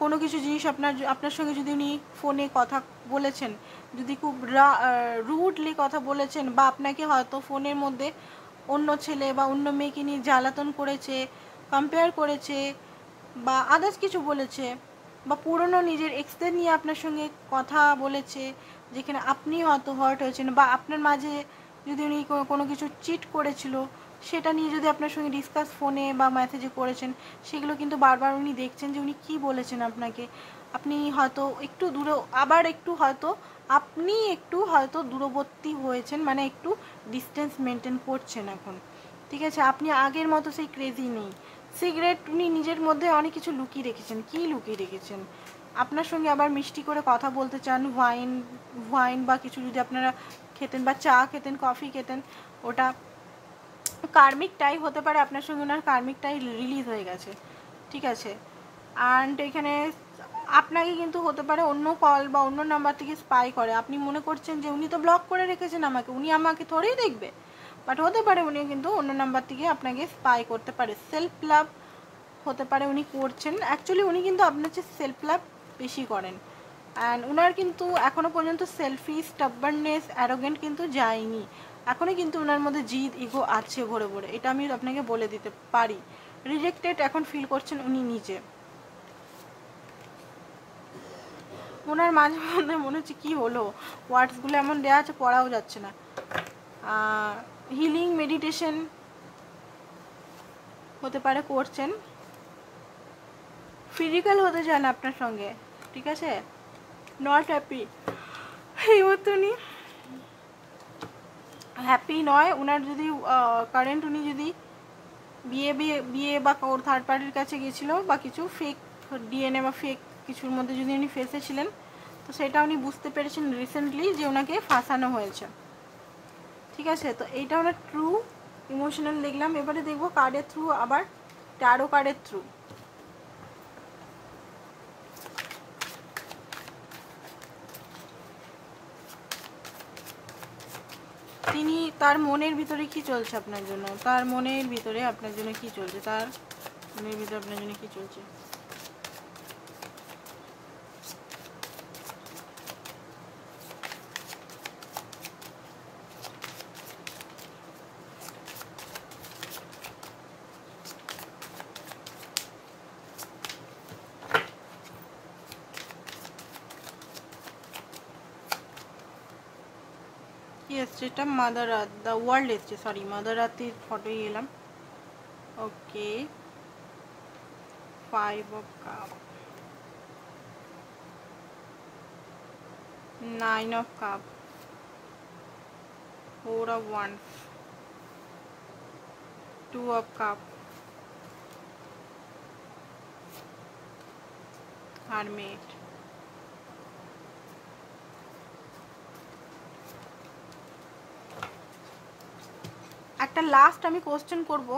কোনো কিছু জিনিস আপনার সঙ্গে যদি উনি ফোনে কথা বলেছেন, যদি খুব রুডলি কথা বলেছেন, বা আপনাকে হয়তো ফোনের মধ্যে অন্য ছেলে বা অন্য মেয়েকে নিয়ে জ্বালাতন করেছে, কম্পেয়ার করেছে, বা আদার্স কিছু বলেছে, বা পুরনো নিজের এক্সদের নিয়ে আপনার সঙ্গে কথা বলেছে, যেখানে আপনি হয়তো হার্ট হয়েছেন, বা আপনার মাঝে যদি উনি কোনো কিছু চিট করেছিল সেটা নিয়ে যদি আপনার সঙ্গে ডিসকাস ফোনে বা মেসেজে করেছেন, সেগুলো কিন্তু বারবার উনি দেখছেন যে উনি কী বলেছেন আপনাকে। আপনি হয়তো একটু দূরে, আবার একটু হয়তো আপনি একটু হয়তো দূরবর্তী হয়েছেন, মানে একটু ডিস্টেন্স মেনটেন করছেন এখন। ঠিক আছে, আপনি আগের মতো সেই ক্রেজি নেই। সিগারেট উনি নিজের মধ্যে অনেক কিছু লুকিয়ে রেখেছেন। কী লুকিয়ে রেখেছেন? আপনার সঙ্গে আবার মিষ্টি করে কথা বলতে চান, ওয়াইন বা কিছু যদি আপনারা খেতেন, বা চা খেতেন, কফি খেতেন, ওটা কার্মিকটাই হতে পারে, আপনার সঙ্গে ওনার কার্মিকটাই রিলিজ হয়ে গেছে। ঠিক আছে, অ্যান্ড এখানে আপনাকে কিন্তু হতে পারে অন্য কল বা অন্য নাম্বার থেকে স্পাই করে। আপনি মনে করছেন যে উনি তো ব্লক করে রেখেছেন আমাকে, উনি আমাকে থোড়েই দেখবে, বাট হতে পারে উনি কিন্তু অন্য নাম্বার থেকে আপনাকে স্পাই করতে পারে। সেলফ লাভ হতে পারে উনি করছেন, অ্যাকচুয়ালি উনি কিন্তু আপনার চেয়ে সেলফ লাভ বেশি করেন। অ্যান্ড ওনার কিন্তু এখনও পর্যন্ত সেলফি, স্টাববারনেস, অ্যারোগেন্ট কিন্তু যায়নি। এখনই কিন্তু ওনার মধ্যে জিদ, ইগো আছে ভরে ভরে, এটা আমি আপনাকে বলে দিতে পারি। রিজেক্টেড এখন ফিল করছেন উনি নিজে। ওনার মাঝে মধ্যে মনে হচ্ছে কী হলো, ওয়ার্ডসগুলো এমন দেওয়া আছে পড়াও যাচ্ছে না। হিলিং মেডিটেশন হতে পারে করছেন। ফিজিক্যাল হতে চান আপনার সঙ্গে, ঠিক আছে, নট হ্যাপি, এই মতো উনি হ্যাপি নয়। ওনার যদি কারেন্ট উনি যদি বিয়ে বা ওর থার্ড পার্টির কাছে গেছিলো, বা কিছু ফেক ডিএনএ বা ফেক কিছুর মধ্যে যদি উনি ফেসেছিলেন, তো সেটা উনি বুঝতে পেরেছেন রিসেন্টলি যে ওনাকে ফাঁসানো হয়েছে। ঠিক আছে, তো এইটা ওনার ট্রু ইমোশনাল দেখলাম। এবারে দেখবো কার্ডের থ্রু, আবার ট্যারো কার্ডের থ্রু। তিনি, তার মনের ভিতরে কি চলছে আপনার জন্য, তার মনের ভিতরে আপনার জন্য কি চলছে, তার মনের ভিতরে আপনার জন্য কি চলছে। কি এসছে এটা? মাদার আর্থ, দ্য ওয়ার্ল্ড এসছে, সরি মাদার আর্থের ফটোই এলাম। ওকে, 5 of cup, 9 of cup, 4 of wands, 2 of cup, hermit। একটা লাস্ট আমি কোশ্চেন করব,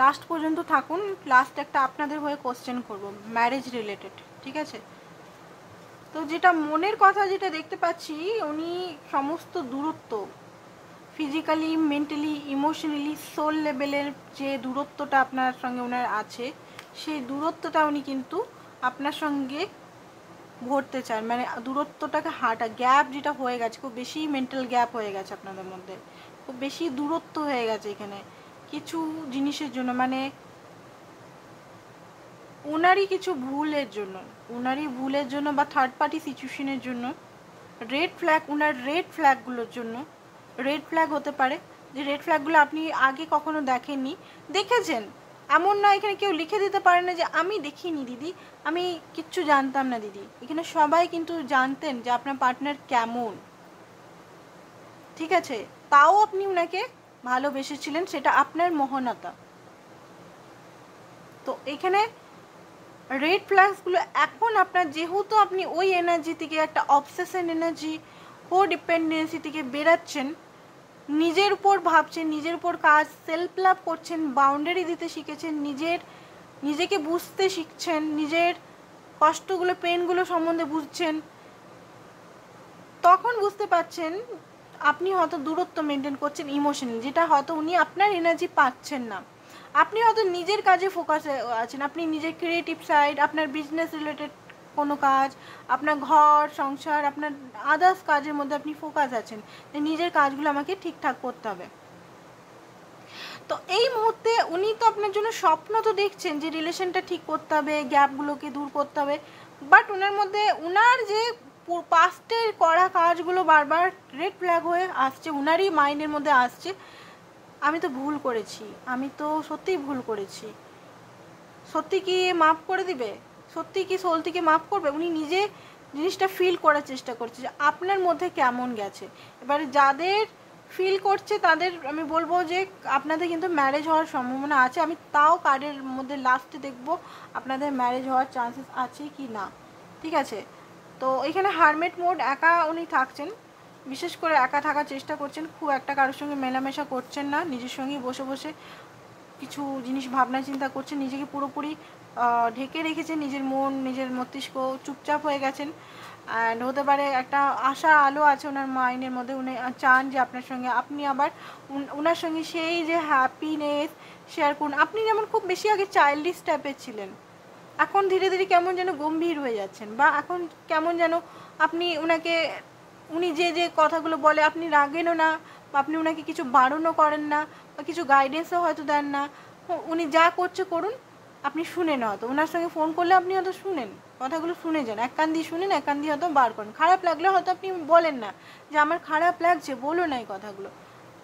লাস্ট পর্যন্ত থাকুন, লাস্ট একটা আপনাদের হয়ে কোশ্চেন করব ম্যারেজ রিলেটেড, ঠিক আছে। তো যেটা মনের কথা যেটা দেখতে পাচ্ছি, উনি সমস্ত দূরত্ব, ফিজিক্যালি, মেন্টালি, ইমোশনালি, সোল লেভেলের যে দূরত্বটা আপনার সঙ্গে ওনার আছে, সেই দূরত্বটা উনি কিন্তু আপনার সঙ্গে ভরতে চান। মানে দূরত্বটাকে হাঁটা, গ্যাপ যেটা হয়ে গেছে, খুব বেশি মেন্টাল গ্যাপ হয়ে গেছে আপনাদের মধ্যে, খুব বেশি দূরত্ব হয়ে গেছে এখানে কিছু জিনিসের জন্য, মানে ওনারই কিছু ভুলের জন্য, বা থার্ড পার্টি সিচুয়েশনের জন্য, রেড ফ্ল্যাগ, ওনার রেড ফ্ল্যাগগুলোর জন্য। রেড ফ্ল্যাগ হতে পারে যে রেড ফ্ল্যাগগুলো আপনি আগে কখনো দেখেননি, দেখেছেন এমন নয়, এখানে কেউ লিখে দিতে পারে না যে আমি দেখিনি দিদি, আমি কিচ্ছু জানতাম না দিদি। এখানে সবাই কিন্তু জানতেন যে আপনার পার্টনার কেমন, ঠিক আছে, তাও আপনি ওনাকে ভালোবেসেছিলেন, সেটা আপনার মহানতা। তো এখানে রেড ফ্ল্যাগসগুলো এখন আপনার, যেহেতু আপনি ওই এনার্জি থেকে, একটা অবসেশন এনার্জি, কো ডিপেন্ডেন্সি থেকে বেরাচ্ছেন, নিজের উপর ভাবছেন, নিজের উপর কাজ, সেলফ লাভ করছেন, বাউন্ডারি দিতে শিখেছেন, নিজেকে বুঝতে শিখছেন, নিজের কষ্টগুলো, পেনগুলো সম্বন্ধে বুঝছেন, তখন বুঝতে পারছেন আপনি হয়তো দূরত্ব মেনটেন করছেন ইমোশনালি, যেটা হয়তো উনি আপনার এনার্জি পাচ্ছেন না। আপনি হয়তো নিজের কাজে ফোকাসে আছেন, আপনি নিজের ক্রিয়েটিভ সাইড, আপনার বিজনেস রিলেটেড কোনো কাজ, আপনার ঘর সংসার, আপনার আদার্স কাজের মধ্যে আপনি ফোকাস আছেন, নিজের কাজগুলো আমাকে ঠিকঠাক করতে হবে। তো এই মুহূর্তে উনি তো আপনার জন্য স্বপ্ন তো দেখছেন যে রিলেশনটা ঠিক করতে হবে, গ্যাপগুলোকে দূর করতে হবে, বাট ওনার মধ্যে ওনার যে পাস্টের করা কাজগুলো বারবার রেড ফ্ল্যাগ হয়ে আসছে, ওনারই মাইন্ডের মধ্যে আসছে, আমি তো ভুল করেছি, আমি তো সত্যিই ভুল করেছি, সত্যি কি মাফ করে দিবে, সত্যি কি সোল থেকে মাফ করবে? উনি নিজে জিনিসটা ফিল করার চেষ্টা করছে যে আপনার মধ্যে কেমন গেছে। এবারে যাদের ফিল করছে তাদের আমি বলবো যে আপনাদের কিন্তু ম্যারেজ হওয়ার সম্ভাবনা আছে। আমি তাও কার্ডের মধ্যে লাস্টে দেখব আপনাদের ম্যারেজ হওয়ার চান্সেস আছে কি না, ঠিক আছে। তো এখানে হারমেট মোড, একা উনি থাকছেন, বিশেষ করে একা থাকার চেষ্টা করছেন, খুব একটা কারোর সঙ্গে মেলামেশা করছেন না, নিজের সঙ্গেই বসে বসে কিছু জিনিস ভাবনা চিন্তা করছেন, নিজেকে পুরোপুরি ঢেকে রেখেছেন, নিজের মন, নিজের মস্তিষ্ক চুপচাপ হয়ে গেছেন। অ্যান্ড হতে পারে একটা আশা আলো আছে ওনার মাইন্ডের মধ্যে, উনি চান যে আপনার সঙ্গে আপনি আবার ওনার সঙ্গে সেই যে হ্যাপিনেস শেয়ার করুন। আপনি যেমন খুব বেশি আগে চাইল্ডিশ টাইপের ছিলেন, এখন ধীরে ধীরে কেমন যেন গম্ভীর হয়ে যাচ্ছেন, বা এখন কেমন যেন আপনি ওনাকে, উনি যে যে কথাগুলো বলে আপনি রাগেনও না, বা আপনি ওনাকে কিছু বারণও করেন না, বা কিছু গাইডেন্সও হয়তো দেন না, উনি যা করছে করুন, আপনি শুনেন, হয়তো ওনার সঙ্গে ফোন করলে আপনি হয়তো শুনেন, কথাগুলো শুনে যান, এক কান দিয়ে শুনেন, এক কান দিয়ে হয়তো বার করেন, খারাপ লাগলে হয়তো আপনি বলেন না যে আমার খারাপ লাগছে, বলো না এই কথাগুলো।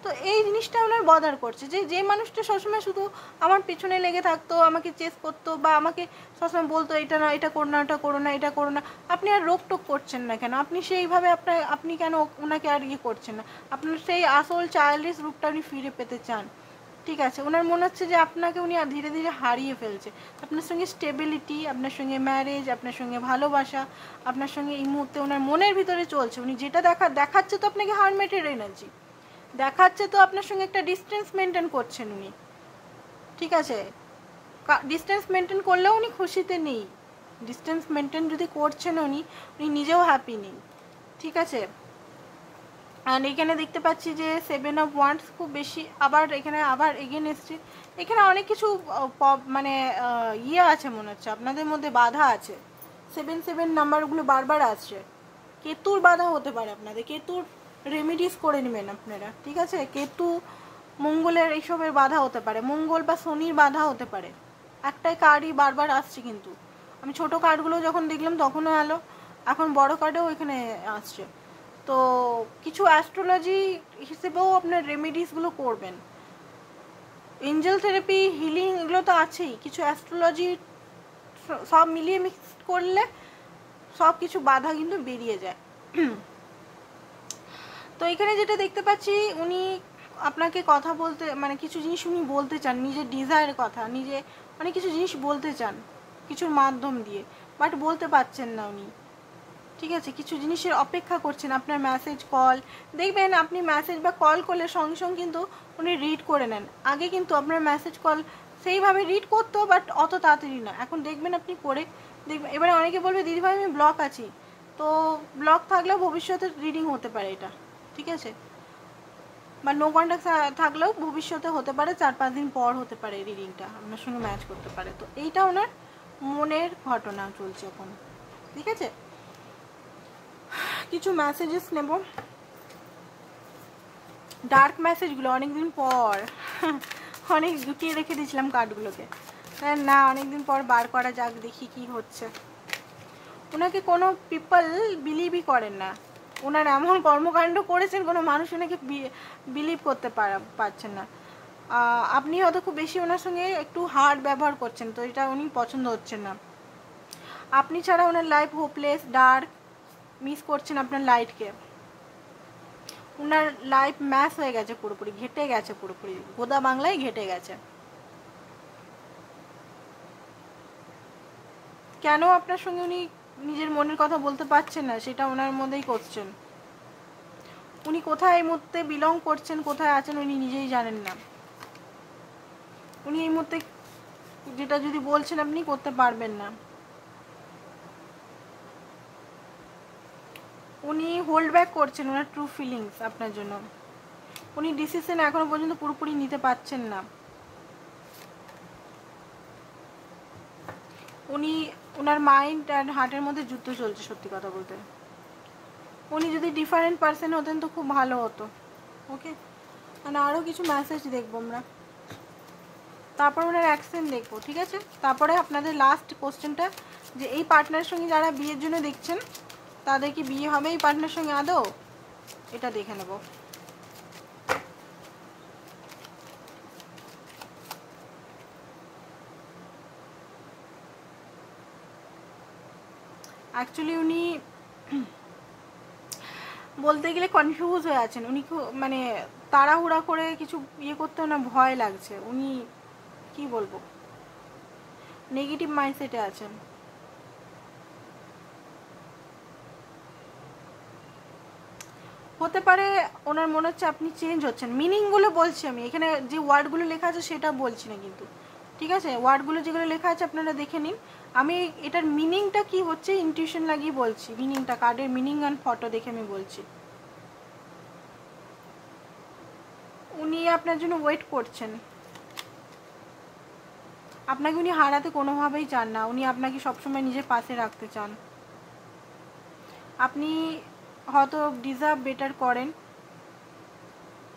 তো এই জিনিসটা ওনার বদার করছে যে যে মানুষটা সবসময় শুধু আমার পেছনে লেগে থাকতো, আমাকে চেস করতো, বা আমাকে সবসময় বলতো এটা না, এটা করো না, এটা করো না, এটা করো না, আপনি আর রোকটোক করছেন না কেন? আপনি সেইভাবে আপনি কেন ওনাকে আর ইয়ে করছেন না? আপনার সেই আসল চাইল্ডিশ রূপটা উনি ফিরে পেতে চান, ঠিক আছে। ওনার মনে হচ্ছে যে আপনাকে উনি ধীরে ধীরে হারিয়ে ফেলছে, আপনার সঙ্গে স্টেবিলিটি, আপনার সঙ্গে ম্যারেজ, আপনার সঙ্গে ভালোবাসা, আপনার সঙ্গে এই মুহূর্তে ওনার মনের ভিতরে চলছে। উনি যেটা দেখাচ্ছে তো আপনাকে হারমেটের এনার্জি দেখাচ্ছে, তো আপনার সঙ্গে একটা ডিস্টেন্স মেনটেন করছেন উনি, ঠিক আছে। ডিস্টেন্স মেনটেন করলেও উনি খুশিতে নেই, ডিস্টেন্স মেনটেন যদি করছেন উনি নিজেও হ্যাপি নেই, ঠিক আছে। আর এখানে দেখতে পাচ্ছি যে 7 অফ ওয়ান্ডস খুব বেশি, আবার এখানে আবার এগেন এসছে, এখানে অনেক কিছু মানে ইয়ে আছে মনে হচ্ছে, আপনাদের মধ্যে বাধা আছে, 7 নাম্বারগুলো বারবার আসছে, কেতুর বাধা হতে পারে আপনাদের, কেতুর রেমিডিস করে নেবেন আপনারা, ঠিক আছে। কেতু মঙ্গলের এইসবের বাধা হতে পারে, মঙ্গল বা শনির বাধা হতে পারে, একটাই কার্ডই বারবার আসছে, কিন্তু আমি ছোট কার্ডগুলো যখন দেখলাম তখনও এলো, এখন বড় কার্ডেও এখানে আসছে। তো কিছু অ্যাস্ট্রোলজি হিসেবেও আপনার রেমেডিসগুলো করবেন, এঞ্জেল থেরাপি, হিলিং, এগুলো তো আছেই, কিছু অ্যাস্ট্রোলজি সব মিলিয়ে মিক্স করলে সব কিছু বাধা কিন্তু বেরিয়ে যায়। তো এখানে যেটা দেখতে পাচ্ছি, উনি আপনাকে কথা বলতে, মানে কিছু জিনিস উনি বলতে চান, নিজের ডিজায়ারের কথা, নিজে অনেক কিছু জিনিস বলতে চান কিছুর মাধ্যম দিয়ে, বাট বলতে পারছেন না উনি, ঠিক আছে। কিছু জিনিসের অপেক্ষা করছেন, আপনার মেসেজ কল, দেখবেন আপনি মেসেজ বা কল করলে সঙ্গে সঙ্গে কিন্তু উনি রিড করে নেন। আগে কিন্তু আপনার মেসেজ কল সেইভাবে রিড করতো, বাট অত তাড়াতাড়ি না, এখন দেখবেন আপনি করে দেখবেন। এবারে অনেকে বলবে দিদিভাই আমি ব্লক আছি, তো ব্লক থাকলেও ভবিষ্যতে রিডিং হতে পারে এটা, ঠিক আছে, বা নো কন্ট্যাক্ট থাকলেও ভবিষ্যতে হতে পারে, 4-5 দিন পর হতে পারে রিডিংটা আপনার সঙ্গে ম্যাচ করতে পারে। তো এইটা ওনার মনের ঘটনা চলছে এখন, ঠিক আছে। কিছু মেসেজেস নেব, ডার্ক মেসেজগুলো অনেকদিন পর অনেক গুটিয়ে রেখে দিয়েছিলাম কার্ডগুলোকে, না অনেকদিন পর বার করা যাক, দেখি কি হচ্ছে। ওনাকে কোনো পিপল বিলিভই করেন না, ওনার এমন কর্মকাণ্ড করেছেন কোনো মানুষ ওনাকে বিলিভ করতে পারছেন না। আপনি হয়তো খুব বেশি ওনার সঙ্গে একটু হার্ড ব্যবহার করছেন, তো এটা উনি পছন্দ হচ্ছে না। আপনি ছাড়া ওনার লাইফ হোপলেস, ডার্ক, মিস করছেন আপনার লাইটকে। ওনার লাইফ ম্যাচ হয়ে গেছে, পুরোপুরি ঘেটে গেছে, পুরোপুরি গোদা বাংলায় ঘেটে গেছে। কেন আপনার সঙ্গে উনি নিজের মনের কথা বলতে পারছেন না, সেটা ওনার মধ্যেই কোশ্চেন। উনি কোথায় এই মুহূর্তে বিলং করছেন, কোথায় আছেন উনি নিজেই জানেন না। উনি এই মুহূর্তে যেটা যদি বলছেন আপনি করতে পারবেন না। উনি হোল্ড ব্যাক করছেন ওনার ট্রু ফিলিংস আপনার জন্য। উনি ডিসিশন এখনো পর্যন্ত পুরোপুরি নিতে পারছেন না। উনি ওনার মাইন্ড অ্যান্ড হার্টের মধ্যে যুদ্ধ চলছে সত্যি কথা বলতে। উনি যদি ডিফারেন্ট পার্সন হতেন তো খুব ভালো হতো। ওকে, মানে আরও কিছু মেসেজ দেখবো আমরা, তারপর ওনার অ্যাকশন দেখবো, ঠিক আছে? তারপরে আপনাদের লাস্ট কোশ্চেনটা, যে এই পার্টনারের সঙ্গে যারা বিয়ের জন্য দেখছেন তাদের কি বিয়ে হবে এই পার্টনারের সঙ্গে আদৌ, এটা দেখে নেব। অ্যাকচুয়ালি উনি বলতে গেলে কনফিউজ হয়ে আছেন। উনি খুব মানে তাড়াহুড়া করে কিছু ইয়ে করতে না ভয় লাগছে। উনি কি বলবো, নেগেটিভ মাইন্ডসেটে আছেন। হতে পারে ওনার মনে হচ্ছে আপনি চেঞ্জ হচ্ছেন। মিনিংগুলো বলছি আমি, এখানে যে ওয়ার্ডগুলো লেখা আছে সেটা বলছি না কিন্তু, ঠিক আছে? ওয়ার্ডগুলো যেগুলো লেখা আছে আপনারা দেখে নিন। আমি এটার মিনিংটা কি হচ্ছে ইনটিউশন লাগিয়ে বলছি, মিনিংটা কার্ডের মিনিং অ্যান্ড ফটো দেখে আমি বলছি। উনি আপনার জন্য ওয়েট করছেন। আপনাকে উনি হারাতে কোনোভাবেই চান না। উনি আপনাকে সবসময় নিজের পাশে রাখতে চান। আপনি হয়তো ডিজার্ভ বেটার করেন,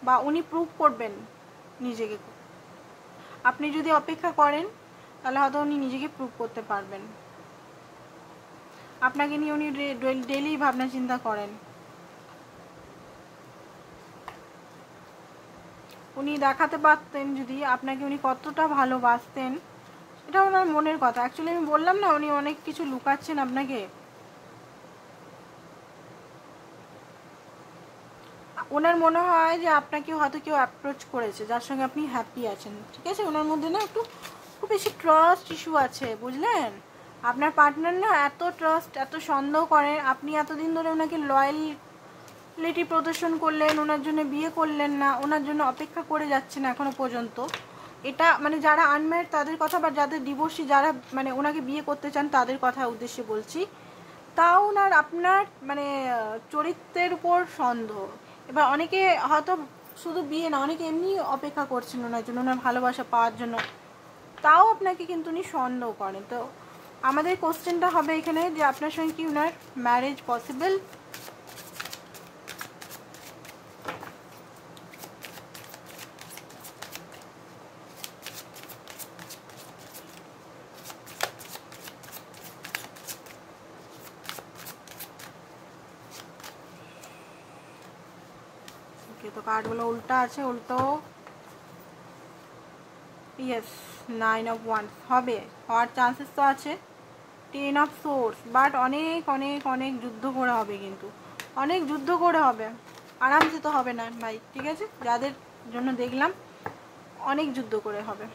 বা উনি প্রুভ করবেন নিজেকে। আপনি যদি অপেক্ষা করেন তাহলে হয়তো উনি নিজেকে প্রুভ করতে পারবেন। আপনাকে নিয়ে উনি ডেইলি ভাবনা চিন্তা করেন। উনি দেখাতে পারতেন যদি আপনাকে উনি কতটা ভালোবাসতেন, এটা ওনার মনের কথা। অ্যাকচুয়ালি আমি বললাম না উনি অনেক কিছু লুকাচ্ছেন আপনাকে। ওনার মনে হয় যে আপনাকে হয়তো কেউ অ্যাপ্রোচ করেছে যার সঙ্গে আপনি হ্যাপি আছেন, ঠিক আছে? ওনার মধ্যে না একটু খুব বেশি ট্রাস্ট ইস্যু আছে, বুঝলেন? আপনার পার্টনার না এত ট্রাস্ট, এত সন্দেহ করেন। আপনি এতদিন ধরে ওনাকে লয়ালিটি প্রদর্শন করলেন, ওনার জন্য বিয়ে করলেন না, ওনার জন্য অপেক্ষা করে যাচ্ছেন এখনো পর্যন্ত। এটা মানে যারা আনম্যারিড তাদের কথা, বা যাদের ডিভোর্সি, যারা মানে ওনাকে বিয়ে করতে চান তাদের কথা উদ্দেশ্যে বলছি। তাও ওনার আপনার মানে চরিত্রের উপর সন্দেহ। এবার অনেকে হয়তো শুধু বিয়ে না, অনেকে এমনি অপেক্ষা করছেন ওনার জন্য, ওনার ভালোবাসা পাওয়ার জন্য, তাও আপনাকে কিন্তু উনি সন্দেহ করেন। তো আমাদের কোশ্চেনটা হবে এখানে যে আপনার সঙ্গে কি ওনার ম্যারেজ পসিবল? তো কার্ডগুলো উল্টা আছে, উল্টো ইয়েস, 9 অফ ওয়ান্স হবে, হওয়ার চান্সেস তো আছে। 10 অফ সোর্স, বাট অনেক অনেক অনেক যুদ্ধ করে হবে, কিন্তু অনেক যুদ্ধ করে হবে, আরামসে তো হবে না ভাই, ঠিক আছে? যাদের জন্য দেখলাম অনেক যুদ্ধ করে হবে।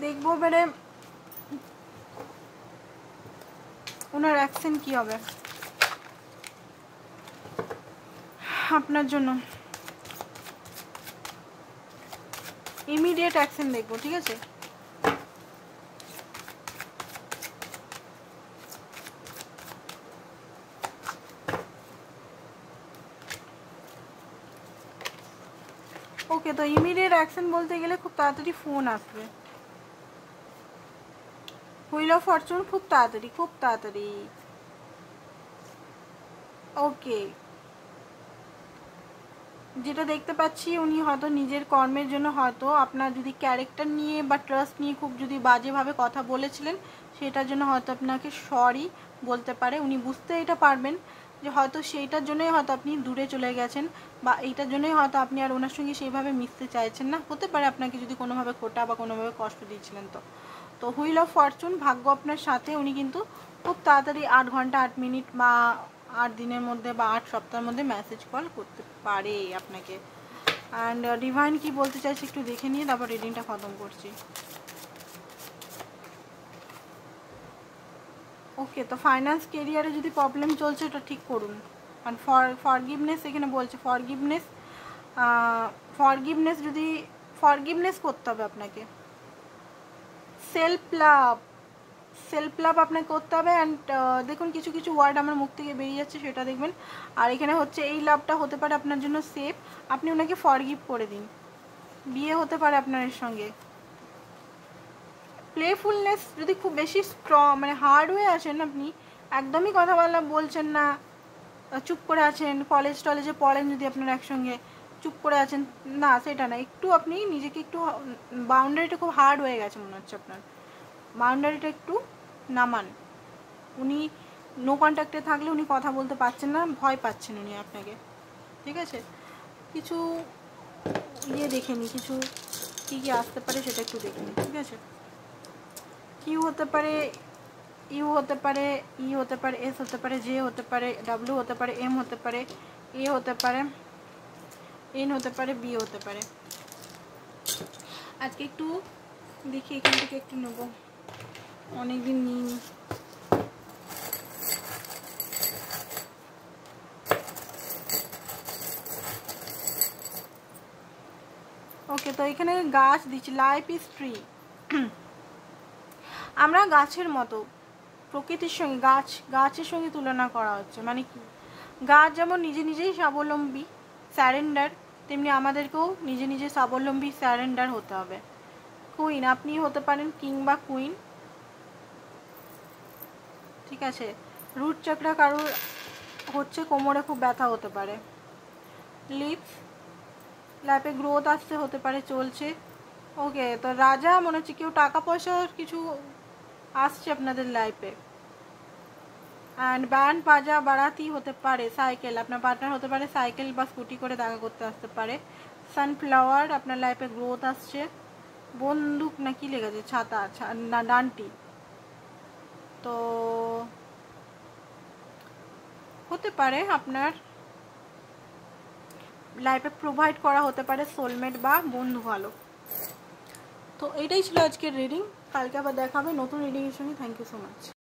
দেখবো এবারে ওনার অ্যাকশন কি হবে আপনার জন্য। ইমিডিয়েট অ্যাকশন দেখবো, ঠিক আছে? ওকে, তো ইমিডিয়েট অ্যাকশন বলতে গেলে খুব তাড়াতাড়ি ফোন আসবে। হুইল অফ ফরচুন খুব তাড়াতাড়ি, খুব তাড়াতাড়ি। ওকে, যেটা দেখতে পাচ্ছি উনি হয়তো নিজের কর্মের জন্য, হয়তো আপনার যদি ক্যারেক্টার নিয়ে বা ট্রাস্ট নিয়ে খুব যদি বাজেভাবে কথা বলেছিলেন, সেটার জন্য হয়তো আপনাকে সরি বলতে পারে। উনি বুঝতে এটা পারবেন যে হয়তো সেইটার জন্যই হয়তো আপনি দূরে চলে গেছেন, বা এইটার জন্যই হয়তো আপনি আর ওনার সঙ্গে সেইভাবে মিশতে চাইছেন না। হতে পারে আপনাকে যদি কোনোভাবে খোটা বা কোনোভাবে কষ্ট দিয়েছিলেন। তো হুইল অফ ফরচুন, ভাগ্য আপনার সাথে। উনি কিন্তু খুব তাড়াতাড়ি 8 ঘন্টা 8 মিনিট বা 8 দিনের মধ্যে বা 8 সপ্তাহের মধ্যে মেসেজ কল করতে পারে আপনাকে। অ্যান্ড ডিভাইন কি বলতে চাইছে একটু দেখে নিয়ে তারপর রিডিংটা খতম করছি। ওকে, তো ফাইন্যান্স কেরিয়ারে যদি প্রবলেম চলছে এটা ঠিক করুন। কারণ ফরগিভনেস এখানে বলছে, ফরগিভনেস যদি ফরগিভনেস করতে হবে আপনাকে। সেলফ লাভ আপনাকে করতে হবে। অ্যান্ড দেখুন কিছু কিছু ওয়ার্ড আমার মুখ থেকে বেরিয়ে যাচ্ছে সেটা দেখবেন। আর এখানে হচ্ছে এই লাভটা হতে পারে আপনার জন্য সেফ, আপনি ওনাকে ফরগিভ করে দিন, বিয়ে হতে পারে আপনার সঙ্গে। প্লেফুলনেস যদি খুব বেশি স্ট্রং মানে হার্ড হয়ে আছেন, আপনি একদমই কথা বলছেন না, চুপ করে আছেন, কলেজে পড়েন যদি আপনারা একসঙ্গে, চুপ করে আছেন না সেটা না, একটু আপনি নিজেকে একটু বাউন্ডারিটা খুব হার্ড হয়ে গেছে মনে হচ্ছে আপনার, বাউন্ডারিটা একটু নামান। উনি নো কন্ট্যাক্টে থাকলে উনি কথা বলতে পারছেন না, ভয় পাচ্ছেন উনি আপনাকে, ঠিক আছে। কিছু দেখে নিই, কিছু কী কী আসতে পারে সেটা একটু দেখে নিই, ঠিক আছে। কিউ হতে পারে, ইউ হতে পারে, ই হতে পারে, এস হতে পারে, জে হতে পারে, ডাব্লিউ হতে পারে, এম হতে পারে, এ হতে পারে, এন হতে পারে, বি হতে পারে। আজকে একটু দেখি এখান থেকে একটু নেবো, অনেকদিন নিইনি। ওকে, তো এখানে গাছ দিচ্ছি, লাইফ ইজ ট্রি। আমরা গাছের মতো, প্রকৃতির সঙ্গে গাছের সঙ্গে তুলনা করা হচ্ছে। মানে কি, গাছ যেমন নিজে নিজেই স্বাবলম্বী স্যারেন্ডার, তেমনি আমাদেরকেও নিজে নিজে স্বাবলম্বী স্যারেন্ডার হতে হবে। কুইন, আপনি হতে পারেন কিং বা কুইন, ঠিক আছে। রুট চাকরা কারোর হচ্ছে কোমরে খুব ব্যথা হতে পারে। লিপস, লাইফে গ্রোথ আসতে হতে পারে, চলছে। ওকে, তো রাজা মনে হচ্ছে কেউ টাকা পয়সার কিছু আসছে আপনাদের লাইফে। অ্যান্ড ব্যান্ড বাজা বাড়াতি হতে পারে, সাইকেল, আপনার পার্টনার হতে পারে সাইকেল বা স্কুটি করে দেখা করতে আসতে পারে। সানফ্লাওয়ার, আপনার লাইফে গ্রোথ আসছে। বন্দুক না কি লেগেছে, ছাতা না ডান্টি, তো হতে পারে আপনার লাইফে প্রোভাইড করা হতে পারে সোলমেট বা বন্ধু ভালো। তো এটাই ছিল আজকের রিডিং, কালকে আবার দেখা হবে নতুন রিডিংয়ের সঙ্গে। Thank you so much.